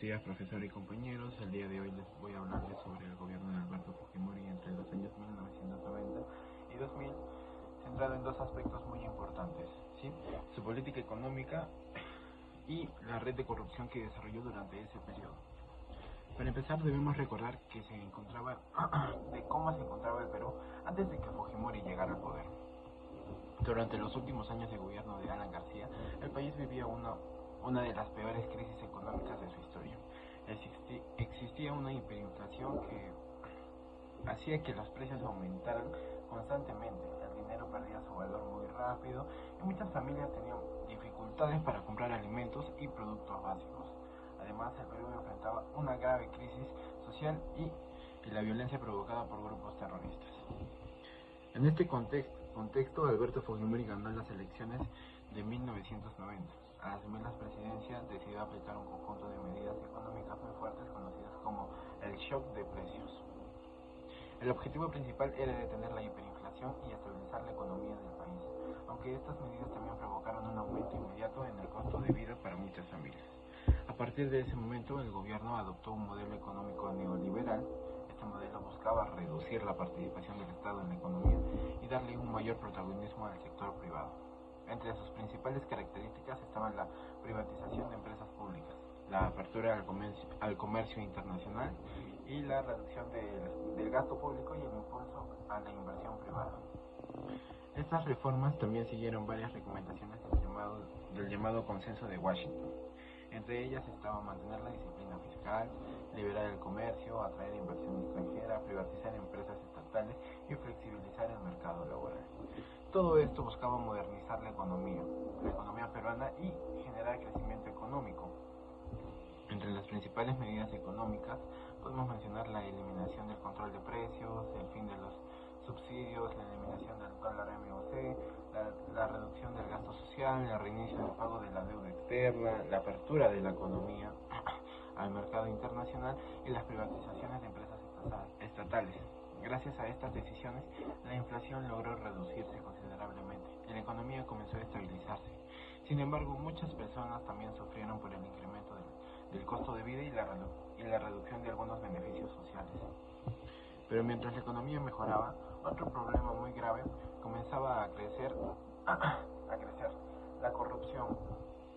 días, profesor y compañeros. El día de hoy les voy a hablarles sobre el gobierno de Alberto Fujimori entre los años 1990 y 2000, centrado en dos aspectos muy importantes, ¿sí? Su política económica y la red de corrupción que desarrolló durante ese periodo. Para empezar, debemos recordar que de cómo se encontraba el Perú antes de que Fujimori llegara al poder. Durante los últimos años de gobierno de Alan García, el país vivía una de las peores crisis económicas de su historia. Existía una hiperinflación que hacía que los precios aumentaran constantemente, el dinero perdía su valor muy rápido y muchas familias tenían dificultades para comprar alimentos y productos básicos. Además, el Perú enfrentaba una grave crisis social y la violencia provocada por grupos terroristas. En este contexto, Alberto Fujimori ganó las elecciones de 1990. Al asumir la presidencia, decidió aplicar un conjunto de medidas económicas muy fuertes conocidas como el shock de precios. El objetivo principal era detener la hiperinflación y estabilizar la economía del país, aunque estas medidas también provocaron un aumento inmediato en el costo de vida para muchas familias. A partir de ese momento, el gobierno adoptó un modelo económico neoliberal. Este modelo buscaba reducir la participación del Estado en la economía y darle un mayor protagonismo al sector privado. Entre sus principales características estaban la privatización de empresas públicas, la apertura al comercio internacional y la reducción del gasto público y el impulso a la inversión privada. Estas reformas también siguieron varias recomendaciones del llamado Consenso de Washington. Entre ellas estaba mantener la disciplina fiscal, liberar el comercio, atraer inversión extranjera, privatizar empresas estatales y flexibilizar el mercado laboral. Todo esto buscaba modernizar la economía peruana y generar crecimiento económico. Entre las principales medidas económicas podemos mencionar la eliminación del control de precios, el fin de los subsidios, la eliminación del dólar MOC, la reducción del gasto social, el reinicio del pago de la deuda externa, la apertura de la economía al mercado internacional y las privatizaciones de empresas estatales. Gracias a estas decisiones, la inflación logró reducirse considerablemente y la economía comenzó a estabilizarse. Sin embargo, muchas personas también sufrieron por el incremento del costo de vida y la reducción de algunos beneficios sociales. Pero mientras la economía mejoraba, otro problema muy grave comenzaba a crecer, la corrupción.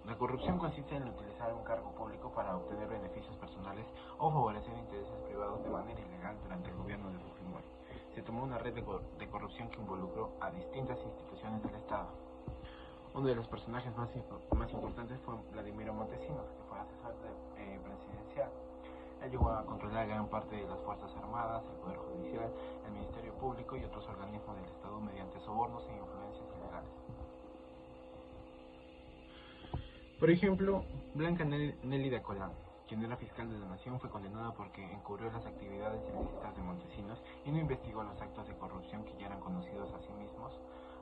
La corrupción consiste en utilizar un cargo público para obtener beneficios personales o favorecer intereses privados de manera ilegal durante el gobierno de Fujimori. Se tomó una red de corrupción que involucró a distintas instituciones del Estado. Uno de los personajes más importantes fue Vladimiro Montesinos, que fue asesor presidencial. Él llegó a controlar gran parte de las Fuerzas Armadas, el Poder Judicial, el Ministerio Público y otros organismos del Estado mediante sobornos e influencias ilegales. Por ejemplo, Blanca Nélida Colán, quien era fiscal de la Nación, fue condenada porque encubrió las actividades ilícitas de Montesinos y no investigó los actos de corrupción que ya eran conocidos a sí mismos.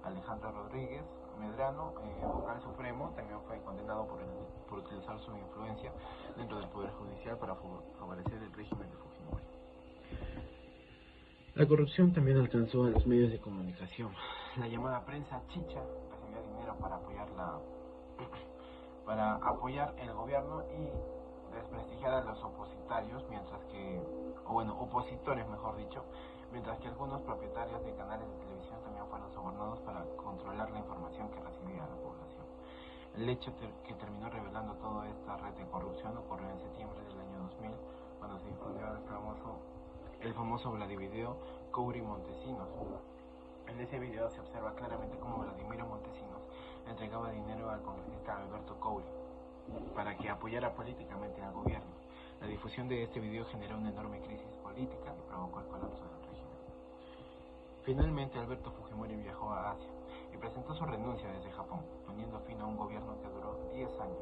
Alejandro Rodríguez Medrano, vocal supremo, también fue condenado por utilizar su influencia dentro del Poder Judicial para favorecer el régimen de Fujimori. La corrupción también alcanzó a los medios de comunicación. La llamada prensa chicha recibía dinero para apoyar el gobierno y desprestigiar a los opositarios, opositores mejor dicho, mientras que algunos propietarios de canales de televisión también fueron sobornados para controlar la información que recibía la población. El hecho que terminó revelando toda esta red de corrupción ocurrió en septiembre del año 2000, cuando se difundió el famoso Vladivideo Couri-Montesinos. En ese video se observa claramente cómo Vladimiro Montesinos entregaba dinero al congresista Alberto Couri para que apoyara políticamente al gobierno. La difusión de este video generó una enorme crisis política y provocó el colapso del régimen. Finalmente, Alberto Fujimori viajó a Asia y presentó su renuncia desde Japón, poniendo fin a un gobierno que duró 10 años.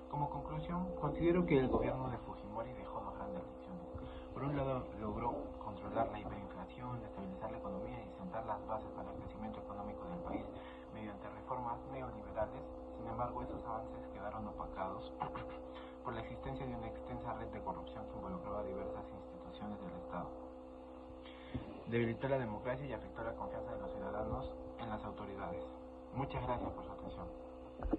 Como conclusión, considero que el gobierno de Fujimori dejó dos grandes lecciones. Por un lado, logró controlar la hiperinflación, estabilizar la economía y sentar las bases para el crecimiento económico del país mediante reformas neoliberales. Sin embargo, esos avances quedaron opacados por la existencia de una extensa red de corrupción que involucraba a diversas instituciones del Estado. Debilitó la democracia y afectó la confianza de los ciudadanos en las autoridades. Muchas gracias por su atención.